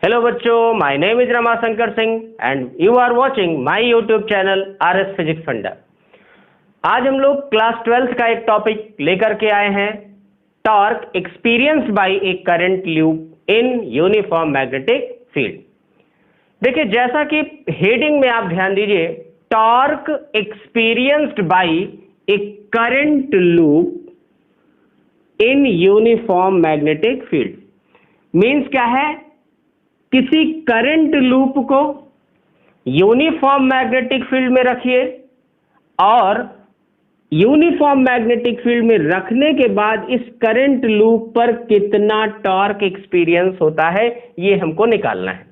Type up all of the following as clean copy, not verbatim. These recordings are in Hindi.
हेलो बच्चों, my name is Ramashankar Singh and you are watching my YouTube channel RS physics funda. आज हम लोग क्लास 12th का एक टॉपिक लेकर के आए हैं, torque experienced bye a current loop in uniform magnetic field. देखिए, जैसा कि हेडिंग में आप ध्यान दीजिए, torque experienced bye a current loop in uniform magnetic field means क्या है? किसी करंट लूप को यूनिफॉर्म मैग्नेटिक फील्ड में रखिए और यूनिफॉर्म मैग्नेटिक फील्ड में रखने के बाद इस करंट लूप पर कितना टॉर्क एक्सपीरियंस होता है, ये हमको निकालना है।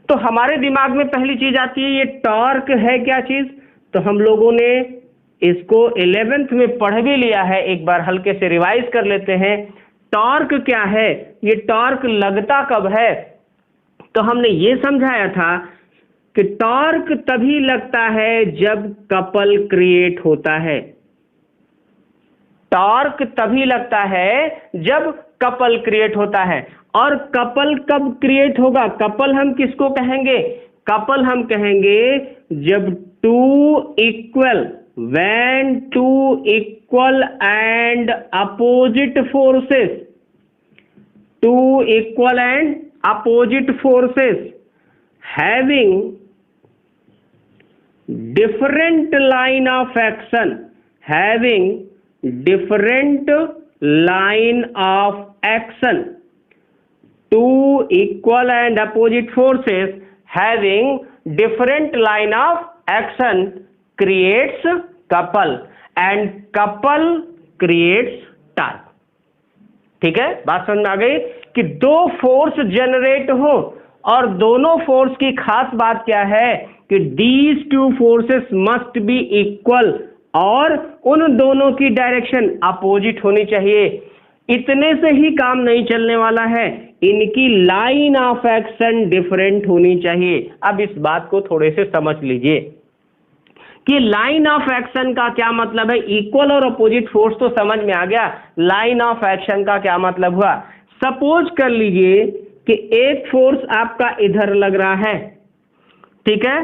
तो हमारे दिमाग में पहली चीज आती है, ये टॉर्क है क्या चीज? तो हम लोगों ने इसको 11th में पढ़ भी लिया है, एक बार हल्के से रिवाइज कर लेते हैं। टॉर्क क्या है? ये टॉर्क लगता कब है? तो हमने ये समझाया था कि टॉर्क तभी लगता है जब कपल क्रिएट होता है। टॉर्क तभी लगता है जब कपल क्रिएट होता है। और कपल कब क्रिएट होगा? कपल हम किसको कहेंगे? कपल हम कहेंगे जब when two equal and opposite forces having different line of action two equal and opposite forces having different line of action creates couple and couple creates torque। ठीक है, बात समझ में आ गई कि दो फोर्स जनरेट हो और दोनों फोर्स की खास बात क्या है कि these two forces must be equal और उन दोनों की डायरेक्शन अपोजिट होनी चाहिए। इतने से ही काम नहीं चलने वाला है, इनकी लाइन ऑफ एक्शन डिफरेंट होनी चाहिए। अब इस बात को थोड़े से समझ लीजिए कि लाइन ऑफ एक्शन का क्या मतलब है। इक्वल और अपोजिट फोर्स तो समझ में आ गया, लाइन ऑफ एक्शन का क्या मतलब हुआ? सपोज कर लीजिए कि एक फोर्स आपका इधर लग रहा है, ठीक है,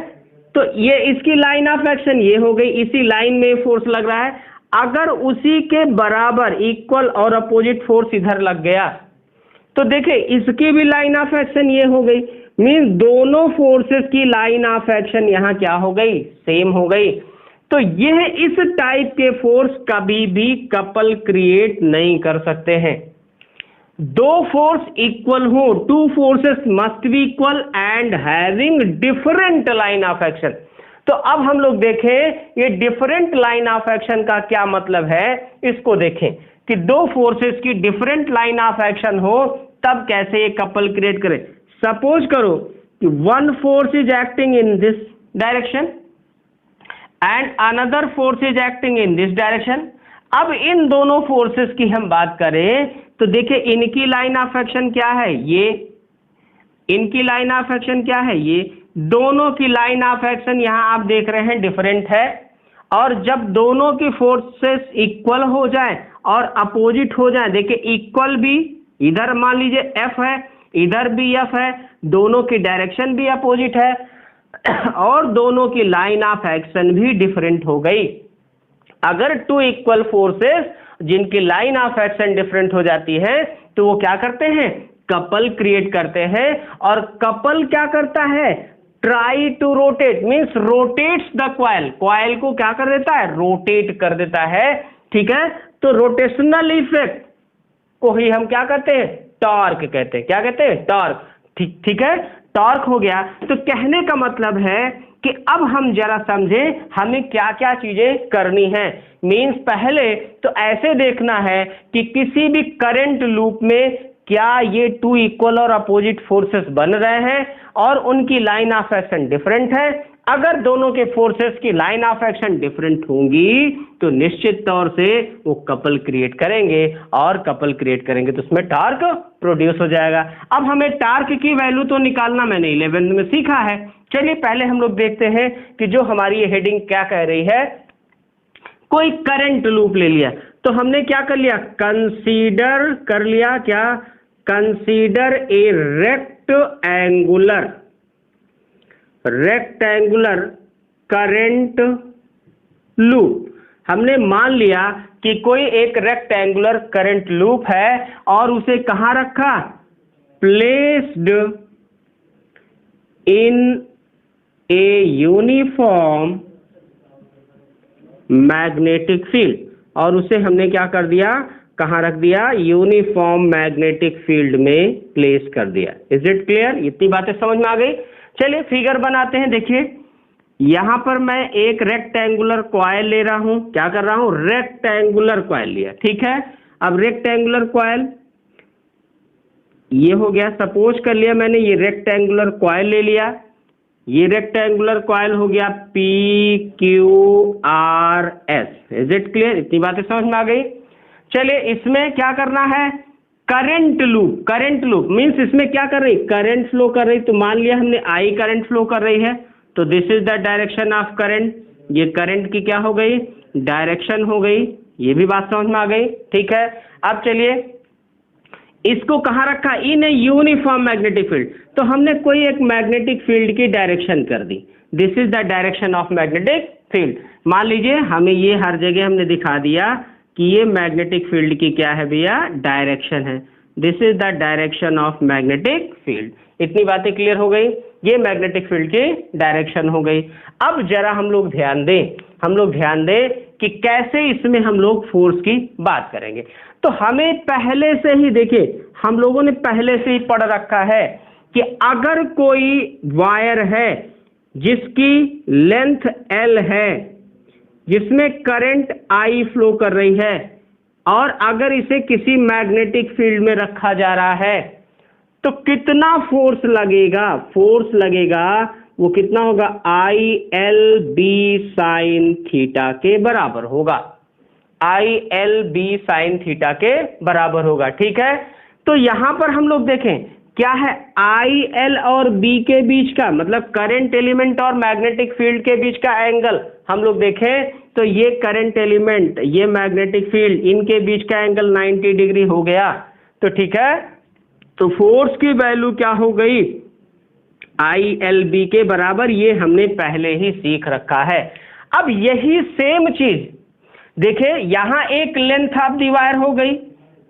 तो ये इसकी लाइन ऑफ एक्शन ये हो गई, इसी लाइन में फोर्स लग रहा है। अगर उसी के बराबर इक्वल और अपोजिट फोर्स इधर लग गया तो देखिए इसकी भी लाइन ऑफ एक्शन ये हो गई, मींस दोनों फोर्सेस की लाइन ऑफ एक्शन यहां क्या हो गई? सेम हो गई। तो यह इस टाइप के फोर्स कभी भी कपल क्रिएट नहीं कर सकते हैं। दो फोर्स इक्वल हो, two forces must be equal and having different line of action. तो अब हम लोग देखें ये डिफरेंट लाइन ऑफ एक्शन का क्या मतलब है, इसको देखें कि दो फोर्सेस की डिफरेंट लाइन ऑफ एक्शन हो तब कैसे ये कपल क्रिएट करे। सपोज करो कि one force is acting in this direction and another force is acting in this direction. अब इन दोनों फोर्सेस की हम बात करें तो देखिए इनकी लाइन ऑफ एक्शन क्या है? ये इनकी लाइन ऑफ एक्शन क्या है? ये दोनों की लाइन ऑफ एक्शन यहां आप देख रहे हैं डिफरेंट है। और जब दोनों की फोर्सेस इक्वल हो जाए और अपोजिट हो जाए, देखिए इक्वल भी इधर मान लीजिए एफ है, इधर भी एफ है, दोनों की डायरेक्शन भी अपोजिट है और दोनों की लाइन ऑफ एक्शन भी डिफरेंट हो गई। अगर टू इक्वल फोर्सेस जिनकी लाइन ऑफ एक्शन डिफरेंट हो जाती है तो वो क्या करते हैं? कपल क्रिएट करते हैं। और कपल क्या करता है? Try to rotate means rotates the coil, coil को क्या कर देता है? रोटेट कर देता है। ठीक है, तो रोटेशनल इफेक्ट को ही हम क्या कहते हैं? टॉर्क कहते हैं। क्या कहते हैं? टॉर्क। ठीक है, टॉर्क हो गया। तो कहने का मतलब है कि अब हम जरा समझें हमें क्या क्या चीजें करनी है। मींस पहले तो ऐसे देखना है कि किसी भी करंट लूप में क्या ये टू इक्वल और अपोजिट फोर्सेस बन रहे हैं और उनकी लाइन ऑफ एक्शन डिफरेंट है। अगर दोनों के फोर्सेस की लाइन ऑफ एक्शन डिफरेंट होंगी तो निश्चित तौर से वो कपल क्रिएट करेंगे और कपल क्रिएट करेंगे तो उसमें टॉर्क प्रोड्यूस हो जाएगा। अब हमें टॉर्क की वैल्यू तो निकालना मैंने 11th में सीखा है। चलिए पहले हम लोग देखते हैं कि जो हमारी ये हेडिंग क्या कह रही है। कोई करंट लूप ले लिया तो हमने क्या कर लिया? कंसीडर कर लिया क्या? Consider a rectangular current loop. हमने मान लिया कि कोई एक रेक्टेंगुलर करंट लूप है और उसे कहां रखा, placed in a uniform magnetic field, और उसे हमने क्या कर दिया, कहां रख दिया, यूनिफॉर्म मैग्नेटिक फील्ड में प्लेस कर दिया। Is it clear? इतनी बातें समझ में आ गई। चलिए फिगर बनाते हैं। देखिए यहां पर मैं एक रेक्टेंगुलर कॉइल ले रहा हूं, क्या कर रहा हूं, रेक्टेंगुलर कॉइल लिया, ठीक है। अब रेक्टेंगुलर कॉइल ये हो गया, सपोज कर लिया मैंने ये रेक्टेंगुलर कॉइल ले लिया, ये रेक्टेंगुलर कॉइल हो गया PQRS। Is it clear? इतनी बातें समझ में आ गई। चलिए इसमें क्या करना है, current loop. Current loop means इसमें क्या कर रही, करंट फ्लो कर रही। तो मान लिया हमने I करंट फ्लो कर रही है, तो this is the direction of current. ये करंट की क्या हो गई, डायरेक्शन हो गई। ये भी बात समझ में आ गई, ठीक है। अब चलिए इसको कहां रखा, in a uniform magnetic field. तो हमने कोई एक मैग्नेटिक फील्ड की डायरेक्शन कर दी, this is the direction of magnetic field. मान लीजिए हमें ये हर जगह हमने दिखा दिया कि ये मैग्नेटिक फील्ड की क्या है भैया, डायरेक्शन है। This is the direction of magnetic field. इतनी बातें क्लियर हो गई, ये मैग्नेटिक फील्ड की डायरेक्शन हो गई। अब जरा हम लोग ध्यान दें कि कैसे इसमें हम लोग फोर्स की बात करेंगे। तो हमें पहले से ही देखिए, हम लोगों ने पहले से ही पढ़ रखा है कि अगर कोई वायर है जिसकी लेंथ L है, जिसमें करंट I फ्लो कर रही है, और अगर इसे किसी मैग्नेटिक फील्ड में रखा जा रहा है, तो कितना फोर्स लगेगा, वो कितना होगा, ILB साइन थीटा के बराबर होगा। ILB साइन थीटा के बराबर होगा, ठीक है। तो यहां पर हम लोग देखें क्या है, IL और B के बीच का, मतलब करंट एलिमेंट और मैग्नेटिक फील्ड के बीच का एंगल हम लोग देखें तो ये करंट एलिमेंट, ये मैग्नेटिक फील्ड, इनके बीच का एंगल 90 डिग्री हो गया। तो ठीक है, तो फोर्स की वैल्यू क्या हो गई, ILB के बराबर। ये हमने पहले ही सीख रखा है। अब यही सेम चीज देखिए, यहां एक लेंथ ऑफ दी वायर हो गई,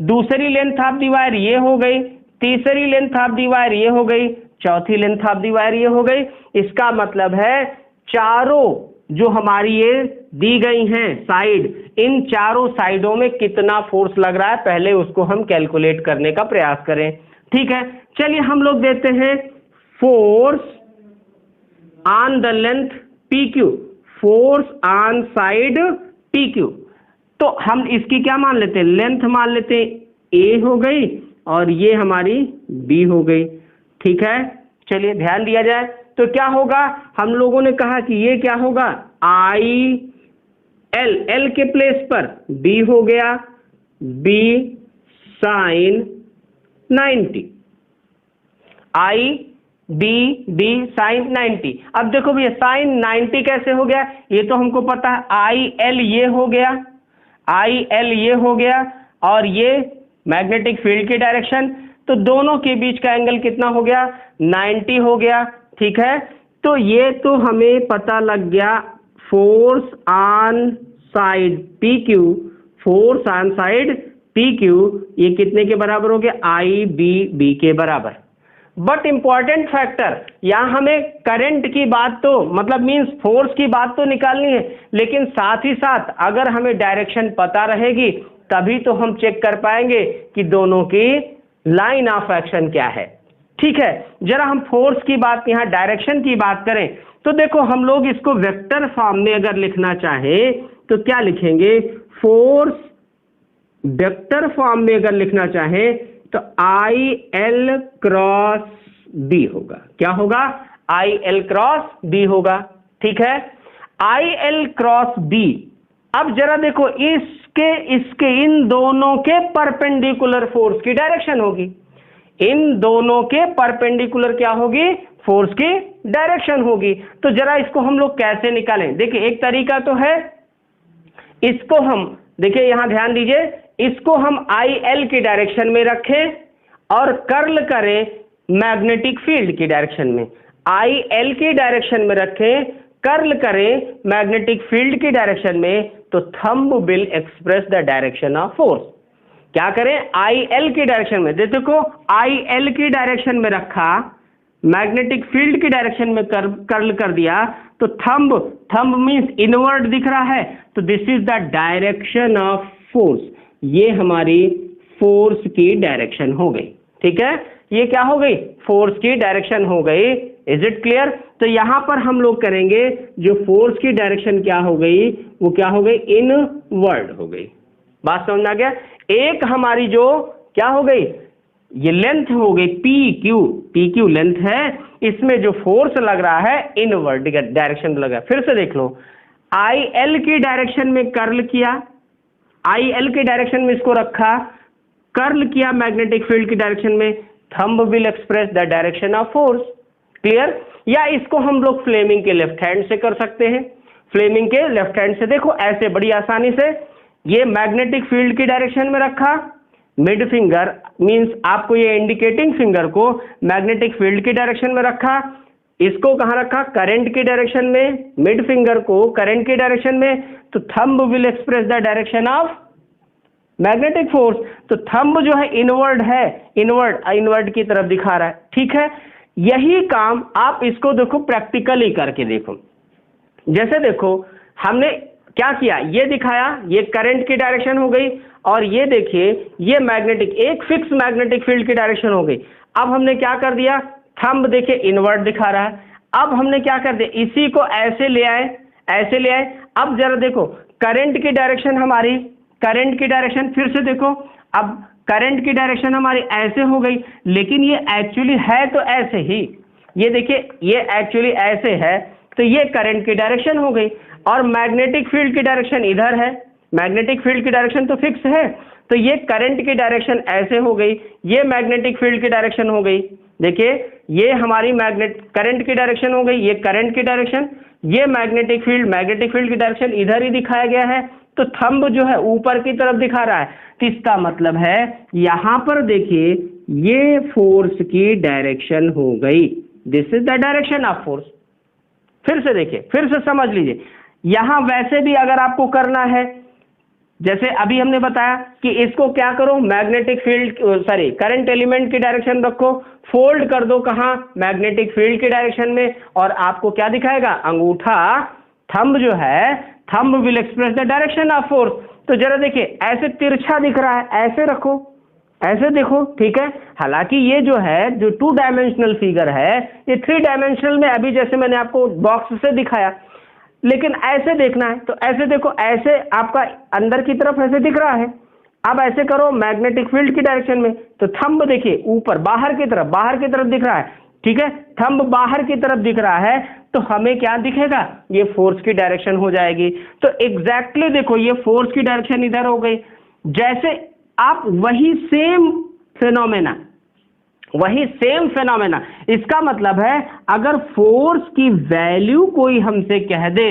दूसरी लेंथ ऑफ दी वायर ये हो गई, तीसरी लेंथ ऑफ दी वायर ये हो गई, चौथी लेंथ ऑफ दी वायर ये हो गई। इसका मतलब है चारों जो हमारी ये दी गई हैं साइड, इन चारों साइडों में कितना फोर्स लग रहा है, पहले उसको हम कैलकुलेट करने का प्रयास करें, ठीक है। चलिए हम लोग देते हैं force on the length PQ, force on side PQ। तो हम इसकी क्या मान लेते हैं, लेंथ मान लेते हैं, A हो गई और ये हमारी B हो गई, ठीक है। चलिए ध्यान दिया जाए तो क्या होगा, हम लोगों ने कहा कि ये क्या होगा, IL, L के प्लेस पर B हो गया, B साइन 90, B साइन 90। अब देखो भैया साइन 90 कैसे हो गया, ये तो हमको पता है, IL ये हो गया, IL ये हो गया, और ये मैग्नेटिक फील्ड की डायरेक्शन, तो दोनों के बीच का एंगल कितना हो गया, 90 हो गया, ठीक है। तो ये तो हमें पता लग गया force on side PQ, force on side PQ ये कितने के बराबर हो गया, IBB के बराबर। बट इंपॉर्टेंट फैक्टर, यहां हमें करंट की बात तो मतलब मींस फोर्स की बात तो निकालनी है, लेकिन साथ ही साथ अगर हमें डायरेक्शन पता रहेगी तभी तो हम चेक कर पाएंगे कि दोनों की लाइन ऑफ एक्शन क्या है, ठीक है। जरा हम फोर्स की बात, यहां डायरेक्शन की बात करें तो देखो, हम लोग इसको वेक्टर फॉर्म में अगर लिखना चाहे तो क्या लिखेंगे, फोर्स वेक्टर फॉर्म में अगर लिखना चाहे तो IL क्रॉस B होगा, क्या होगा, IL क्रॉस B होगा, ठीक है, IL क्रॉस B। अब जरा देखो, इसके इन दोनों के परपेंडिकुलर फोर्स की डायरेक्शन होगी, इन दोनों के परपेंडिकुलर क्या होगी, फोर्स की डायरेक्शन होगी। तो जरा इसको हम लोग कैसे निकालें, देखिए एक तरीका तो है, इसको हम देखिए यहां ध्यान दीजिए, इसको हम IL की डायरेक्शन में रखें और कर्ल करें मैग्नेटिक फील्ड की डायरेक्शन में, आई एल की डायरेक्शन में रखें, कर्ल करें मैग्नेटिक फील्ड की डायरेक्शन में, तो thumb will express the direction of force. क्या करें, आई एल की डायरेक्शन में, देखो आई एल की डायरेक्शन में रखा, मैग्नेटिक फील्ड की डायरेक्शन में कर्ल कर दिया, तो थंब मींस इनवर्ड दिख रहा है, तो this is the direction of force. ये हमारी फोर्स की डायरेक्शन हो गई। ठीक है, ये क्या हो गई, फोर्स की डायरेक्शन हो गई। Is it clear? तो यहां पर हम लोग करेंगे, जो फोर्स की डायरेक्शन क्या हो गई, वो क्या हो गई, इनवर्ड हो गई। बात समझ में आ गया? एक हमारी जो क्या हो गई, ये लेंथ हो गई पी क्यू लेंथ है, इसमें जो फोर्स लग रहा है इनवर्ड डायरेक्शन लगा। फिर से देख लो, आई एल की डायरेक्शन में कर्ल किया, आई एल की डायरेक्शन में इसको रखा, कर्ल किया मैग्नेटिक फील्ड की डायरेक्शन में, thumb will express the direction of force. Clear? या इसको हम लोग फ्लेमिंग के लेफ्ट हैंड से कर सकते हैं। फ्लेमिंग के लेफ्ट हैंड से देखो ऐसे बड़ी आसानी से, ये मैग्नेटिक फील्ड की डायरेक्शन में रखा, मिड फिंगर मींस आपको ये इंडिकेटिंग फिंगर को मैग्नेटिक फील्ड की डायरेक्शन में रखा, इसको कहां रखा, करंट की डायरेक्शन में, मिड फिंगर को करंट की डायरेक्शन में, तो thumb will express the direction of magnetic force. तो थंब जो है इनवर्ड है, इनवर्ड की तरफ दिखा रहा है। ठीक है, यही काम आप इसको देखो प्रैक्टिकली करके देखो। जैसे देखो हमने क्या किया, ये दिखाया, ये करंट की डायरेक्शन हो गई, और ये देखिए ये मैग्नेटिक, एक फिक्स मैग्नेटिक फील्ड की डायरेक्शन हो गई। अब हमने क्या कर दिया, थंब देखिए इनवर्ड दिखा रहा है, अब हमने क्या कर दिया, इसी को ऐसे ले आए, ऐसे ले आए। अब जरा देखो करंट की डायरेक्शन हमारी, करंट की डायरेक्शन फिर से देखो, अब करंट की डायरेक्शन हमारी ऐसे हो गई, लेकिन ये एक्चुअली है तो ऐसे ही, ये देखिए ये एक्चुअली ऐसे है, तो ये करंट की डायरेक्शन हो गई, और मैग्नेटिक फील्ड की डायरेक्शन इधर है, मैग्नेटिक फील्ड की डायरेक्शन तो फिक्स है, तो ये करंट की डायरेक्शन ऐसे हो गई, ये मैग्नेटिक फील्ड की डायरेक्शन हो गई। देखिए ये हमारी करंट की डायरेक्शन हो गई, ये करंट की डायरेक्शन, ये मैग्नेटिक फील्ड की डायरेक्शन इधर ही दिखाया गया है, तो थंब जो है ऊपर की तरफ दिखा रहा है। तो इसका मतलब है यहां पर देखिए ये फोर्स की डायरेक्शन हो गई, this is the direction of force. फिर से देखिए, फिर से समझ लीजिए, यहां वैसे भी अगर आपको करना है, जैसे अभी हमने बताया कि इसको क्या करो, मैग्नेटिक फील्ड करंट एलिमेंट की डायरेक्शन रखो, फोल्ड कर दो कहां, मैग्नेटिक फील्ड की डायरेक्शन में, और आपको क्या दिखाएगा, अंगूठा, थंब जो है, thumb will express the direction of force. तो जरा देखिए ऐसे तिरछा दिख रहा है, ऐसे रखो, ऐसे देखो। ठीक है, हालांकि ये जो है, जो 2 डायमेंशनल फिगर है, ये 3 डायमेंशनल में अभी जैसे मैंने आपको बॉक्स से दिखाया, लेकिन ऐसे देखना है तो ऐसे देखो, ऐसे आपका अंदर की तरफ ऐसे दिख रहा है। अब ऐसे करो मैग्नेटिक फील्ड की डायरेक्शन में, तो थंब देखिए ऊपर बाहर की तरफ दिख रहा है। ठीक है, थंब बाहर की तरफ दिख रहा है, तो हमें क्या दिखेगा, ये फोर्स की डायरेक्शन हो जाएगी। तो एग्जैक्टली देखो ये फोर्स की डायरेक्शन इधर हो गई। जैसे आप वही सेम फेनोमेना, इसका मतलब है अगर फोर्स की वैल्यू कोई हमसे कह दे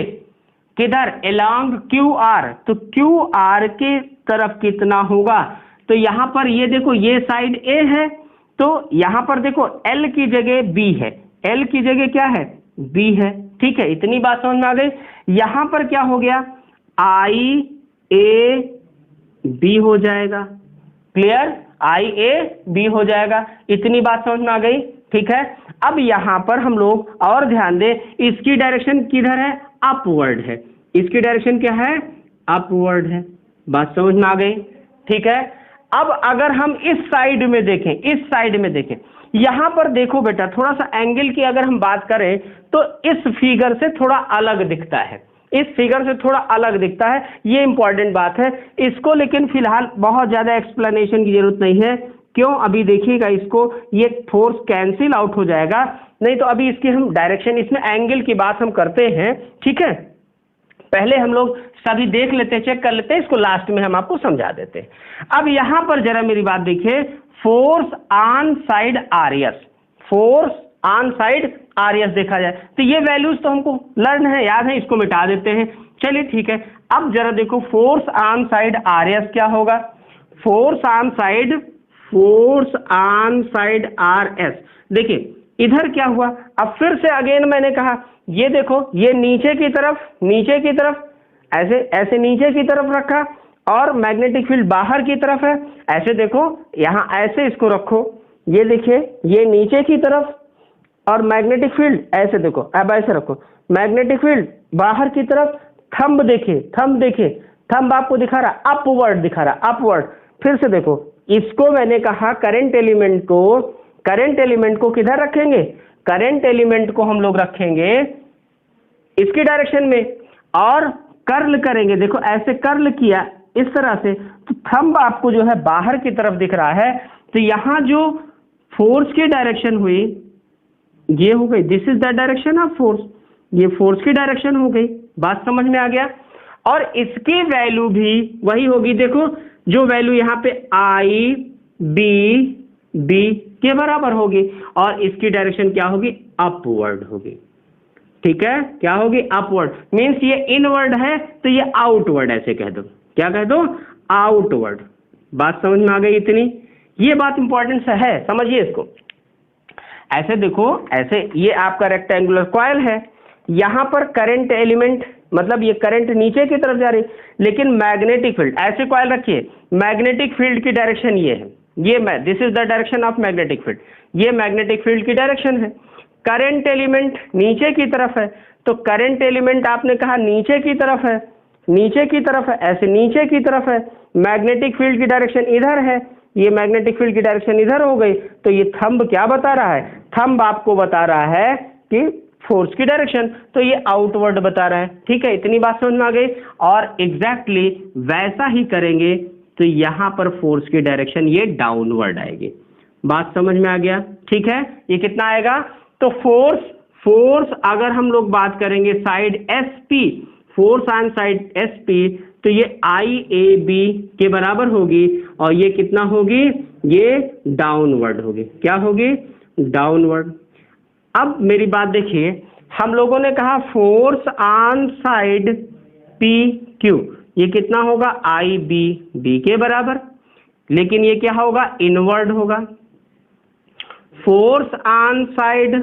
किधर, अलोंग क्यू आर, तो क्यू आर की तरफ कितना होगा, तो यहां पर ये देखो ये साइड ए है, तो यहां पर देखो एल की जगह बी है, एल की जगह क्या है, बी है। ठीक है, इतनी बात समझ में आ गई। यहां पर क्या हो गया, आई ए बी हो जाएगा। क्लियर, आई ए बी हो जाएगा, इतनी बात समझ में आ गई। ठीक है, अब यहां पर हम लोग और ध्यान दें, इसकी डायरेक्शन किधर है, अपवर्ड है, इसकी डायरेक्शन क्या है, अपवर्ड है। बात समझ में आ गई। ठीक है, अब अगर हम इस साइड में देखें, इस साइड में देखें, यहां पर देखो बेटा, थोड़ा सा एंगल की अगर हम बात करें तो इस फिगर से थोड़ा अलग दिखता है, इस फिगर से थोड़ा अलग दिखता है, ये इंपॉर्टेंट बात है इसको। लेकिन फिलहाल बहुत ज्यादा एक्सप्लेनेशन की जरूरत नहीं है, क्यों, अभी देखिएगा इसको, ये फोर्स कैंसिल आउट हो जाएगा, नहीं तो अभी इसकी हम डायरेक्शन, इसमें एंगल की बात हम करते हैं। ठीक है, पहले हम लोग सभी देख लेते हैं, चेक कर लेते हैं, इसको लास्ट में हम आपको समझा देते हैं। अब यहां पर जरा मेरी बात देखिए, force on side RS, force on side RS देखा जाए तो ये वैल्यूज तो हमको लर्न है, याद है, इसको मिटा देते हैं। चलिए ठीक है, अब जरा देखो फोर्स ऑन साइड आरएस क्या होगा, force on side force on side R S. देखिए इधर क्या हुआ, अब फिर से अगेन मैंने कहा ये देखो, ये नीचे की तरफ ऐसे ऐसे नीचे की तरफ रखा और मैग्नेटिक फील्ड बाहर की तरफ है। ऐसे देखो यहाँ ऐसे इसको रखो, ये देखिए ये नीचे की तरफ और मैग्नेटिक फील्ड ऐसे देखो, अब ऐसे रखो, मैग्नेटिक फील्ड बाहर की तरफ। थंब देखिए, थंब आपको दिखा रहा अपवर्ड, दिखा रहा अपवर्ड। फिर से देखो, इसको मैंने कहा करंट एलिमेंट को किधर रखेंगे, करंट एलिमेंट को हम लोग रखेंगे इसकी डायरेक्शन में और कर्ल करेंगे। देखो ऐसे कर्ल किया इस तरह से, तो थंब आपको जो है बाहर की तरफ दिख रहा है। तो यहां जो फोर्स की डायरेक्शन हुई ये हो गई, this is the direction of force, ये फोर्स की डायरेक्शन हो गई। बात समझ में आ गया। और इसकी वैल्यू भी वही होगी, देखो जो वैल्यू यहाँ पे आई बी के बराबर होगी और इसकी डायरेक्शन क्या होगी, अपवर्ड होगी। ठीक है, क्या होगी, अपवर्ड। मीन्स ये इनवर्ड है तो ये आउटवर्ड, ऐसे कह दो, क्या कह दो, आउटवर्ड। बात समझ में आ गई इतनी, ये बात इंपॉर्टेंट है, समझिए इसको। ऐसे देखो, ऐसे ये आपका रेक्टेंगुलर कॉइल है, यहां पर करंट एलिमेंट, मतलब ये करंट नीचे की तरफ जा रही, लेकिन मैग्नेटिक फील्ड, ऐसे कॉइल रखिए, मैग्नेटिक फील्ड की डायरेक्शन ये है, ये this is the direction of magnetic field, ये मैग्नेटिक फील्ड की डायरेक्शन है। करंट एलिमेंट नीचे की तरफ है, तो करंट एलिमेंट आपने कहा नीचे की तरफ है, ऐसे नीचे की तरफ है। मैग्नेटिक फील्ड की डायरेक्शन इधर है, ये मैग्नेटिक फील्ड की डायरेक्शन इधर हो गई। तो ये थंब क्या बता रहा है, थंब आपको बता रहा है कि फोर्स की डायरेक्शन, तो ये आउटवर्ड बता रहा है। ठीक है, इतनी बात समझ में आ गई। और एग्जैक्टली वैसा ही करेंगे तो यहां पर फोर्स की डायरेक्शन ये डाउनवर्ड आएगी। बात समझ में आ गया। ठीक है, ये कितना आएगा, तो फोर्स अगर हम लोग बात करेंगे side S P, force on side S P, तो ये आई ए बी के बराबर होगी और ये कितना होगी, ये डाउनवर्ड होगी। क्या होगी, डाउनवर्ड। अब मेरी बात देखिए, हम लोगों ने कहा force on side P Q, ये कितना होगा, आई बी के बराबर, लेकिन ये क्या होगा, इनवर्ड होगा। Force on side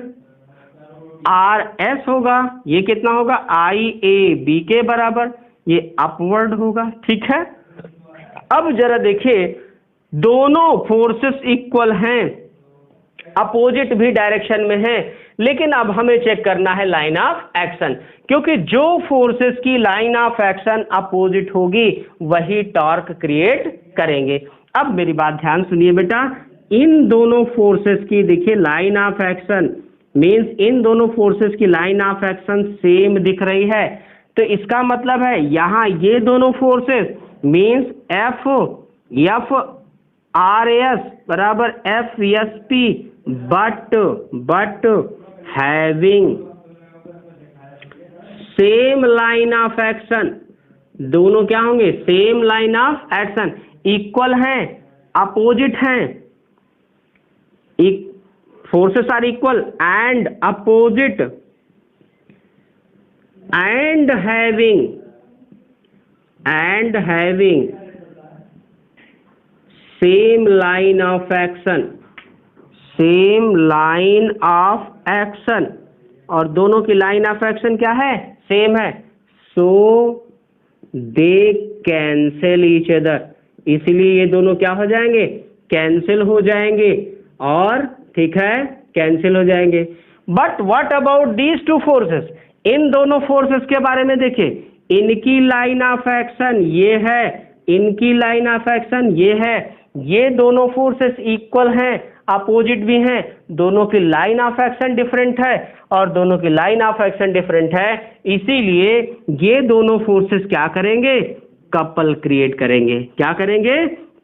R S होगा, ये कितना होगा, आई ए बी के बराबर, ये अपवर्ड होगा। ठीक है, अब जरा देखिए, दोनों फोर्सेस इक्वल हैं, अपोजिट भी डायरेक्शन में है, लेकिन अब हमें चेक करना है लाइन ऑफ एक्शन, क्योंकि जो फोर्सेस की लाइन ऑफ एक्शन अपोजिट होगी वही टॉर्क क्रिएट करेंगे। अब मेरी बात ध्यान सुनिए बेटा, इन दोनों फोर्सेस की देखिए लाइन ऑफ एक्शन, मींस इन दोनों फोर्सेस की लाइन ऑफ एक्शन सेम दिख रही है, तो इसका मतलब है यहां ये दोनों forces means F R S बराबर F S P, but having same line of action, दोनों क्या होंगे, same line of action, equal हैं, अपोजिट हैं, forces are equal and opposite and having same line of action, और दोनों की लाइन ऑफ एक्शन क्या है, सेम है, सो दे कैंसिल ईच अदर, इसलिए ये दोनों क्या हो जाएंगे, कैंसिल हो जाएंगे। और ठीक है, कैंसिल हो जाएंगे। But what about these two forces, इन दोनों फोर्सेस के बारे में देखिए, इनकी लाइन ऑफ एक्शन ये है, इनकी लाइन ऑफ एक्शन ये है, ये दोनों फोर्सेस इक्वल हैं, अपोजिट भी हैं, दोनों की लाइन ऑफ एक्शन डिफरेंट है और दोनों की लाइन ऑफ एक्शन डिफरेंट है, इसीलिए ये दोनों फोर्सेस क्या करेंगे, कपल क्रिएट करेंगे। क्या करेंगे,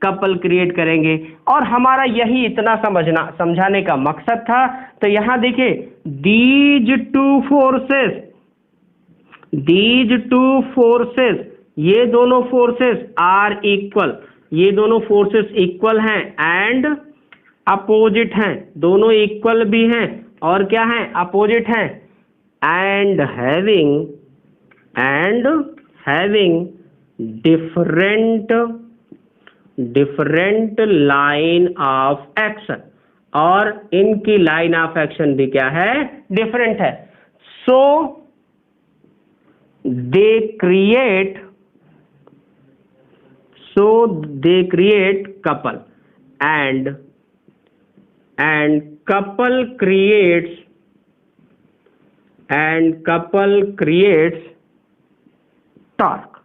कपल क्रिएट करेंगे। और हमारा यही इतना समझाने का मकसद था। तो यहां देखिए, दीज टू फोर्सेस, ये दोनों फोर्सेस आर इक्वल, ये दोनों फोर्सेस इक्वल हैं एंड अपोजिट हैं, दोनों इक्वल भी हैं और क्या हैं, अपोजिट हैं, and having different different line of action, और इनकी लाइन ऑफ एक्शन भी क्या है, डिफरेंट है। So they create couple and couple creates torque,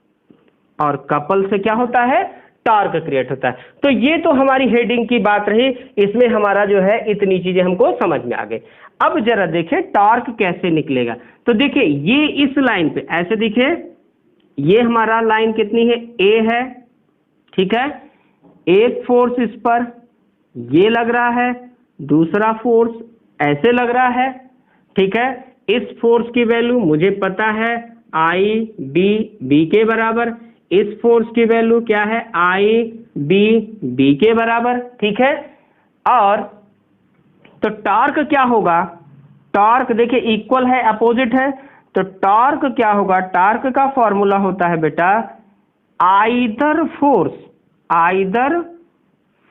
और कपल से क्या होता है, टॉर्क क्रिएट होता है। तो ये तो हमारी हेडिंग की बात रही, इसमें हमारा जो है इतनी चीजें हमको समझ में आ गई। अब जरा देखिए टॉर्क कैसे निकलेगा। तो देखिए ये इस लाइन पे ऐसे देखिए, ये हमारा लाइन कितनी है, ए है, ठीक है, एक फोर्स इस पर ये लग रहा है, दूसरा फोर्स ऐसे लग रहा है, ठीक है। इस फोर्स की वैल्यू मुझे पता है आई बी बी के बराबर, इस फोर्स की वैल्यू क्या है, आई बी बी के बराबर, ठीक है। और तो टॉर्क क्या होगा, टॉर्क देखिए इक्वल है अपोजिट है, तो टॉर्क क्या होगा, टॉर्क का फॉर्मूला होता है बेटा आइदर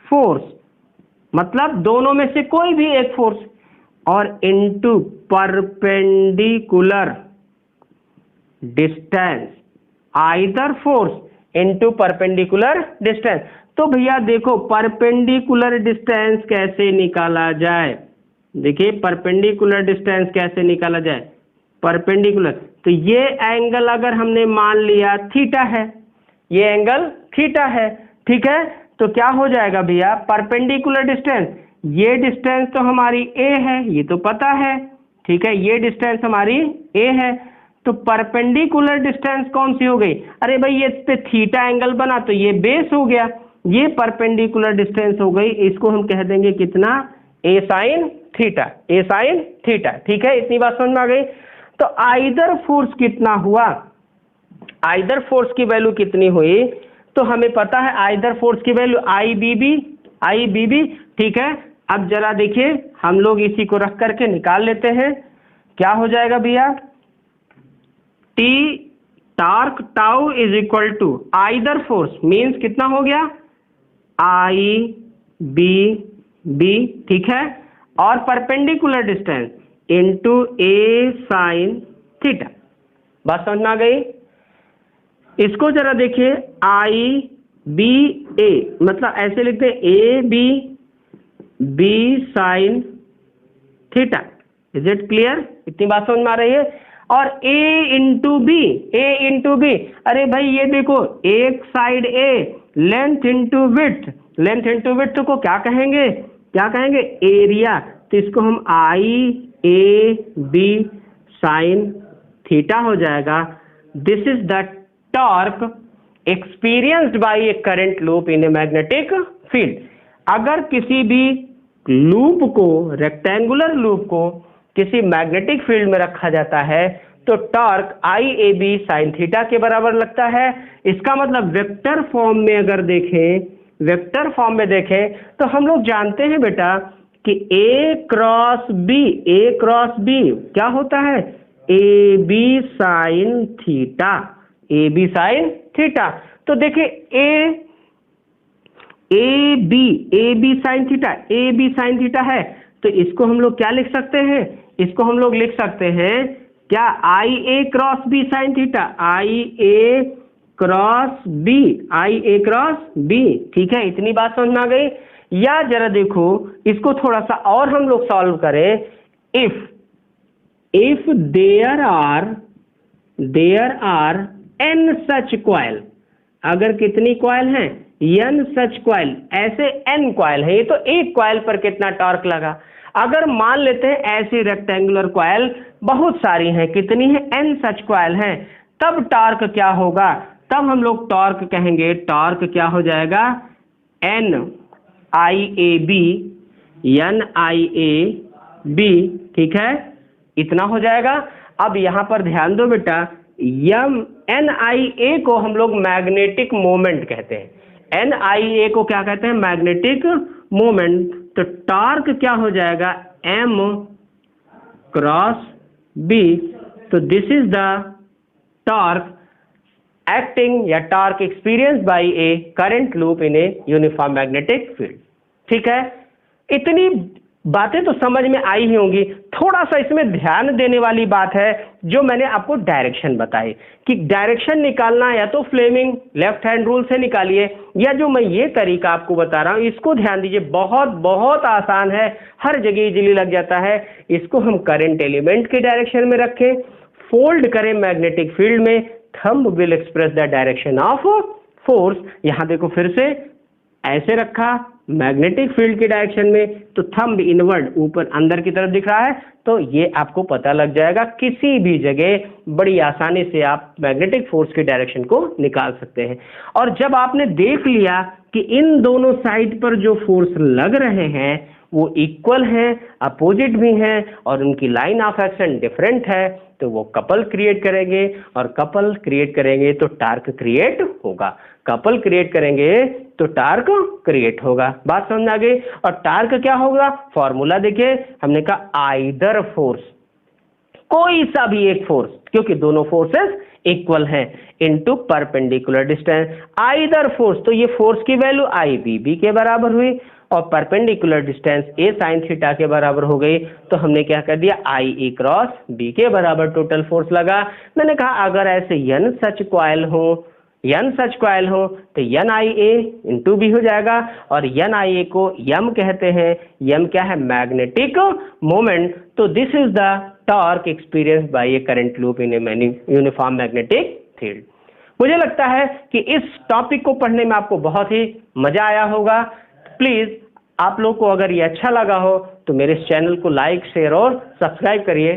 फोर्स मतलब दोनों में से कोई भी एक फोर्स, और into perpendicular distance, either force into perpendicular distance. तो भैया देखो परपेंडिकुलर डिस्टेंस कैसे निकाला जाए, देखिए परपेंडिकुलर डिस्टेंस कैसे निकाला जाए, परपेंडिकुलर, तो ये एंगल अगर हमने मान लिया थीटा है, ये एंगल थीटा है, ठीक है। तो क्या हो जाएगा भैया, परपेंडिकुलर डिस्टेंस, ये डिस्टेंस तो हमारी ए है, ये तो पता है, ठीक है, ये डिस्टेंस हमारी ए है, तो परपेंडिकुलर डिस्टेंस कौन सी हो गई, अरे भाई ये पे थीटा एंगल बना तो ये बेस हो गया, ये परपेंडिकुलर डिस्टेंस हो गई, इसको हम कह देंगे कितना, ए साइन थीटा, ए साइन थीटा, ठीक है। इतनी बात समझ में आ गई। तो आइदर फोर्स कितना हुआ, आइदर फोर्स की वैल्यू कितनी हुई, तो हमें पता है आइदर फोर्स की वैल्यू आई बी बी, ठीक है। अब जरा देखिए हम लोग इसी को रख करके निकाल लेते हैं, क्या हो जाएगा भैया, T torque tau is equal to either force means कितना हो गया, आई बी बी, ठीक है, और perpendicular distance into A sine theta. बात समझ में आ गई। इसको जरा देखिए आई बी ए, मतलब ऐसे लिखते हैं A B B sine theta, is it clear, इतनी बात समझ में आ रही है। और ए इंटू बी, अरे भाई ये देखो एक साइड ए, लेंथ इंटू विड्थ को क्या कहेंगे, एरिया, तो इसको हम आई ए बी साइन थीटा हो जाएगा। This is the torque experienced bye a current loop in a magnetic field. अगर किसी भी लूप को, रेक्टेंगुलर लूप को किसी मैग्नेटिक फील्ड में रखा जाता है तो torque I A B sine theta के बराबर लगता है। इसका मतलब वेक्टर फॉर्म में अगर देखें, तो हम लोग जानते हैं बेटा कि ए क्रॉस बी क्या होता है, ए बी साइन थीटा, तो देखिए ए बी साइन थीटा है, तो इसको हम लोग क्या लिख सकते हैं, इसको हम लोग लिख सकते हैं क्या, आई ए क्रॉस बी साइन थीटा, आई ए क्रॉस बी, ठीक है। इतनी बात समझ में आ गई। या जरा देखो इसको थोड़ा सा और हम लोग सॉल्व करें, if there are n such coil, अगर कितनी कॉइल हैं, n सच कॉइल, ऐसे n कॉइल है, ये तो एक कॉइल पर कितना टॉर्क लगा। अगर मान लेते हैं ऐसी रेक्टेंगुलर कॉइल बहुत सारी हैं, कितनी है, n सच कॉइल हैं, तब टॉर्क क्या होगा, तब हम लोग टॉर्क कहेंगे, टॉर्क क्या हो जाएगा, n आई ए बी, ठीक है, इतना हो जाएगा। अब यहां पर ध्यान दो बेटा, एन आई ए को हम लोग मैग्नेटिक मोमेंट कहते हैं, एन आई ए को क्या कहते हैं, मैग्नेटिक मोमेंट। तो टॉर्क क्या हो जाएगा, एम क्रॉस बी, तो this is the torque acting या torque experience by a current loop in a uniform magnetic field. ठीक है, इतनी बातें तो समझ में आई ही होंगी। थोड़ा सा इसमें ध्यान देने वाली बात है जो मैंने आपको डायरेक्शन बताई कि डायरेक्शन निकालना या तो फ्लेमिंग लेफ्ट हैंड रूल से निकालिए, या जो मैं ये तरीका आपको बता रहा हूं इसको ध्यान दीजिए, बहुत बहुत आसान है, हर जगह इजीली लग जाता है। इसको हम करंट एलिमेंट के डायरेक्शन में रखें, फोल्ड करें मैग्नेटिक फील्ड में, thumb will express the direction of force. यहां देखो फिर से ऐसे रखा मैग्नेटिक फील्ड के डायरेक्शन में, तो थंब इनवर्ड ऊपर अंदर की तरफ दिख रहा है, तो ये आपको पता लग जाएगा। किसी भी जगह बड़ी आसानी से आप मैग्नेटिक फोर्स के डायरेक्शन को निकाल सकते हैं। और जब आपने देख लिया कि इन दोनों साइड पर जो फोर्स लग रहे हैं वो इक्वल हैं, अपोजिट भी हैं और उनकी लाइन ऑफ एक्शन डिफरेंट है, तो वो कपल क्रिएट करेंगे, और कपल क्रिएट करेंगे तो टार्क क्रिएट होगा। कपल क्रिएट करेंगे तो टार्क क्रिएट होगा। बात समझ आ गई? और टार्क क्या होगा? फॉर्मूला देखिए, हमने कहा आइदर फोर्स, कोई सा भी एक फोर्स, क्योंकि दोनों फोर्सेस इक्वल हैं, into perpendicular distance. Either force, तो ये फोर्स की वैल्यू आई बी के बराबर हुई और परपेंडिकुलर डिस्टेंस ए साइन थीटा के बराबर हो गई, तो हमने क्या कर दिया, आई ए क्रॉस बी के बराबर टोटल फोर्स लगा। मैंने कहा अगर ऐसे n सच कॉइल हो तो n आई ए इंटू बी हो जाएगा, और n आई ए को m कहते हैं। m क्या है? Magnetic moment. तो this is the torque experience by a current loop in a uniform magnetic field. मुझे लगता है कि इस टॉपिक को पढ़ने में आपको बहुत ही मजा आया होगा। प्लीज आप लोग को अगर ये अच्छा लगा हो तो मेरे इस चैनल को लाइक, शेयर और सब्सक्राइब करिए।